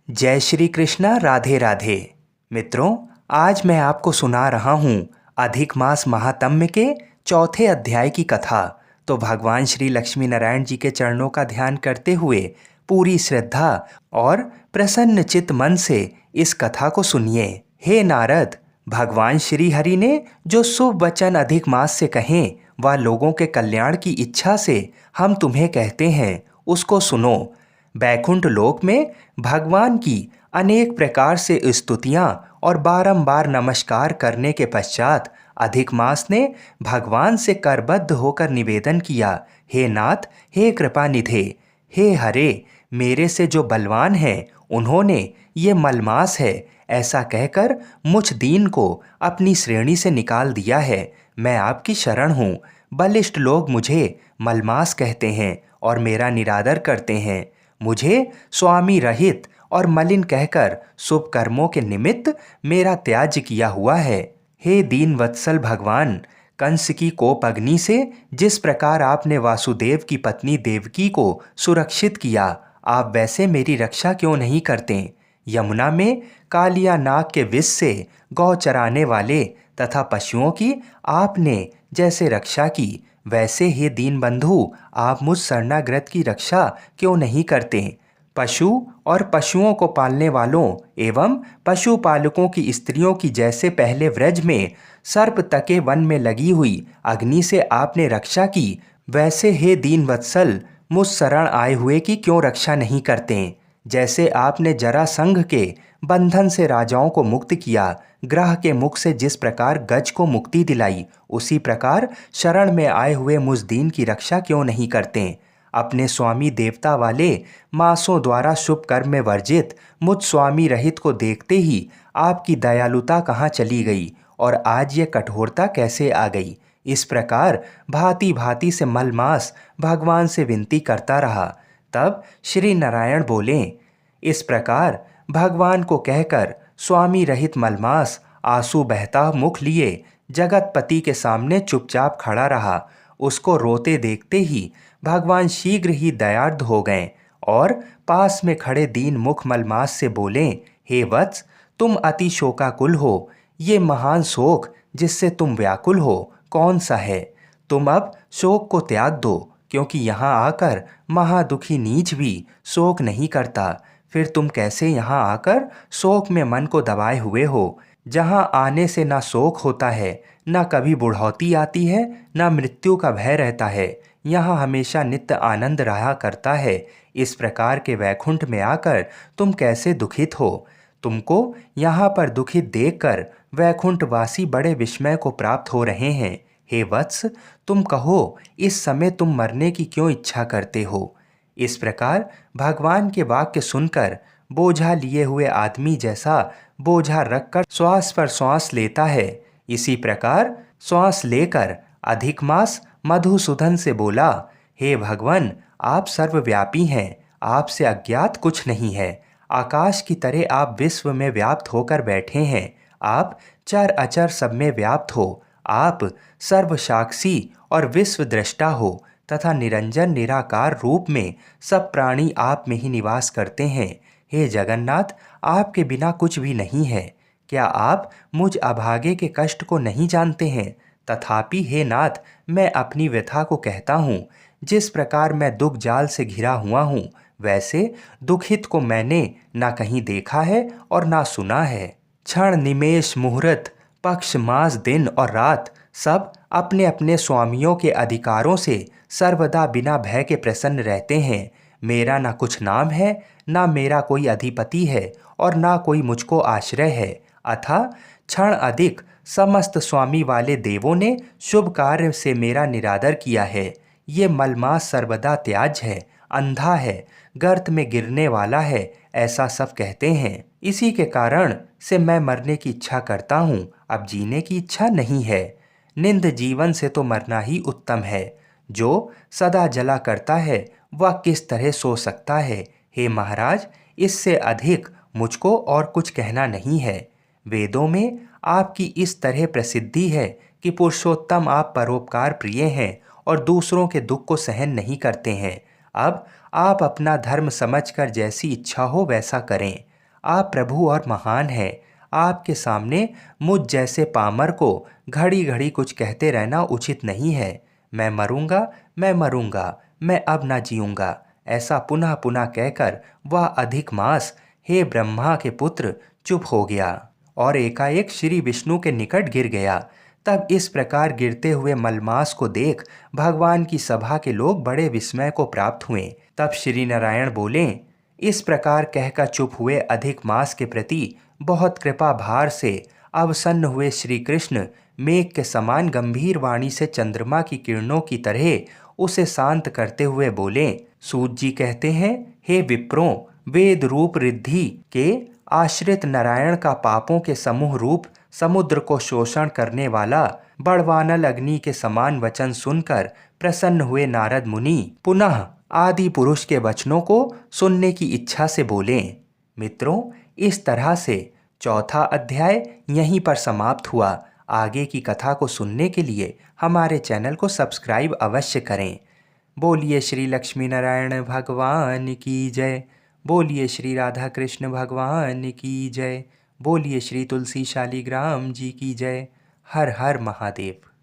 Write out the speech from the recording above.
जय श्री कृष्णा। राधे राधे। मित्रों, आज मैं आपको सुना रहा हूँ अधिक मास महात्म्य के चौथे अध्याय की कथा। तो भगवान श्री लक्ष्मी नारायण जी के चरणों का ध्यान करते हुए पूरी श्रद्धा और प्रसन्न चित्त मन से इस कथा को सुनिए। हे नारद, भगवान श्री हरि ने जो शुभ वचन अधिक मास से कहें वह लोगों के कल्याण की इच्छा से हम तुम्हें कहते हैं, उसको सुनो। बैकुंठ लोक में भगवान की अनेक प्रकार से स्तुतियां और बारंबार नमस्कार करने के पश्चात अधिक मास ने भगवान से करबद्ध होकर निवेदन किया, हे नाथ, हे कृपानिधे, हे हरे, मेरे से जो बलवान हैं उन्होंने ये मलमास है ऐसा कहकर मुझ दीन को अपनी श्रेणी से निकाल दिया है। मैं आपकी शरण हूँ। बलिष्ठ लोग मुझे मलमास कहते हैं और मेरा निरादर करते हैं। मुझे स्वामी रहित और मलिन कहकर शुभ कर्मों के निमित्त मेरा त्याज्य किया हुआ है। हे दीन वत्सल भगवान, कंस की कोप अग्नि से जिस प्रकार आपने वासुदेव की पत्नी देवकी को सुरक्षित किया, आप वैसे मेरी रक्षा क्यों नहीं करते? यमुना में कालिया नाग के विष से गौ चराने वाले तथा पशुओं की आपने जैसे रक्षा की, वैसे ही दीन बंधु आप मुझ शरणागत की रक्षा क्यों नहीं करते? पशु और पशुओं को पालने वालों एवं पशुपालकों की स्त्रियों की जैसे पहले व्रज में सर्प तके वन में लगी हुई अग्नि से आपने रक्षा की, वैसे हे दीन वत्सल मुझ शरण आए हुए की क्यों रक्षा नहीं करते? जैसे आपने जरासंघ के बंधन से राजाओं को मुक्त किया, ग्रह के मुख से जिस प्रकार गज को मुक्ति दिलाई, उसी प्रकार शरण में आए हुए मुझ दीन की रक्षा क्यों नहीं करते? अपने स्वामी देवता वाले मासों द्वारा शुभ कर्म में वर्जित मुझ स्वामी रहित को देखते ही आपकी दयालुता कहाँ चली गई और आज ये कठोरता कैसे आ गई? इस प्रकार भांति भांति से मलमास भगवान से विनती करता रहा। तब श्री नारायण बोले। इस प्रकार भगवान को कहकर स्वामी रहित मलमास आंसू बहता मुख लिए जगतपति के सामने चुपचाप खड़ा रहा। उसको रोते देखते ही भगवान शीघ्र ही दयार्द हो गए और पास में खड़े दीन मुख मलमास से बोले, हे वत्स, तुम अति शोकाकुल हो। ये महान शोक जिससे तुम व्याकुल हो कौन सा है? तुम अब शोक को त्याग दो, क्योंकि यहाँ आकर महादुखी नीच भी शोक नहीं करता। फिर तुम कैसे यहाँ आकर शोक में मन को दबाए हुए हो? जहाँ आने से ना शोक होता है, ना कभी बुढ़ौती आती है, ना मृत्यु का भय रहता है। यहाँ हमेशा नित्य आनंद रहा करता है। इस प्रकार के वैकुंठ में आकर तुम कैसे दुखित हो? तुमको यहाँ पर दुखित देखकर वैकुंठवासी बड़े विस्मय को प्राप्त हो रहे हैं। हे वत्स, तुम कहो, इस समय तुम मरने की क्यों इच्छा करते हो? इस प्रकार भगवान के वाक्य सुनकर बोझा लिए हुए आदमी जैसा बोझा रखकर श्वास पर श्वास लेता है, इसी प्रकार श्वास लेकर अधिक मास मधुसूदन से बोला, हे भगवान, आप सर्वव्यापी हैं, आपसे अज्ञात कुछ नहीं है। आकाश की तरह आप विश्व में व्याप्त होकर बैठे हैं। आप चर अचर सब में व्याप्त हो। आप सर्वसाक्षी और विश्व दृष्टा हो तथा निरंजन निराकार रूप में सब प्राणी आप में ही निवास करते हैं। हे जगन्नाथ, आपके बिना कुछ भी नहीं है। क्या आप मुझ अभागे के कष्ट को नहीं जानते हैं? तथापि हे नाथ, मैं अपनी व्यथा को कहता हूँ। जिस प्रकार मैं दुख जाल से घिरा हुआ हूँ, वैसे दुखित को मैंने ना कहीं देखा है और ना सुना है। क्षण निमेष मुहूर्त पक्ष मास दिन और रात सब अपने अपने स्वामियों के अधिकारों से सर्वदा बिना भय के प्रसन्न रहते हैं। मेरा ना कुछ नाम है, ना मेरा कोई अधिपति है और ना कोई मुझको आश्रय है। अतः क्षण अधिक समस्त स्वामी वाले देवों ने शुभ कार्य से मेरा निरादर किया है। ये मलमास सर्वदा त्याज्य है, अंधा है, गर्त में गिरने वाला है, ऐसा सब कहते हैं। इसी के कारण से मैं मरने की इच्छा करता हूँ, अब जीने की इच्छा नहीं है। निंद जीवन से तो मरना ही उत्तम है। जो सदा जला करता है वह किस तरह सो सकता है? हे महाराज, इससे अधिक मुझको और कुछ कहना नहीं है। वेदों में आपकी इस तरह प्रसिद्धि है कि पुरुषोत्तम आप परोपकार प्रिय हैं और दूसरों के दुख को सहन नहीं करते हैं। अब आप अपना धर्म समझकर जैसी इच्छा हो वैसा करें। आप प्रभु और महान हैं। आपके सामने मुझ जैसे पामर को घड़ी घड़ी कुछ कहते रहना उचित नहीं है। मैं मरूंगा, मैं मरूंगा, मैं अब ना जीऊंगा, ऐसा पुनः पुनः कहकर वह अधिक मास, हे ब्रह्मा के पुत्र, चुप हो गया और एकाएक श्री विष्णु के निकट गिर गया। तब इस प्रकार गिरते हुए मलमास को देख भगवान की सभा के लोग बड़े विस्मय को प्राप्त हुए। तब श्री नारायण बोले, इस प्रकार कहकर चुप हुए अधिक मास के प्रति बहुत कृपा भार से अवसन्न हुए श्री कृष्ण मेघ के समान गंभीर वाणी से चंद्रमा की किरणों की तरह उसे शांत करते हुए बोले। सूत जी कहते हैं, हे विप्रों, वेद रूप रिद्धि के आश्रित नारायण का पापों के समूह रूप समुद्र को शोषण करने वाला बड़वानल अग्नि के समान वचन सुनकर प्रसन्न हुए नारद मुनि पुनः आदि पुरुष के वचनों को सुनने की इच्छा से बोले। मित्रों, इस तरह से चौथा अध्याय यहीं पर समाप्त हुआ। आगे की कथा को सुनने के लिए हमारे चैनल को सब्सक्राइब अवश्य करें। बोलिए श्री लक्ष्मी नारायण भगवान की जय। बोलिए श्री राधा कृष्ण भगवान की जय। बोलिए श्री तुलसी शालिग्राम जी की जय। हर हर महादेव।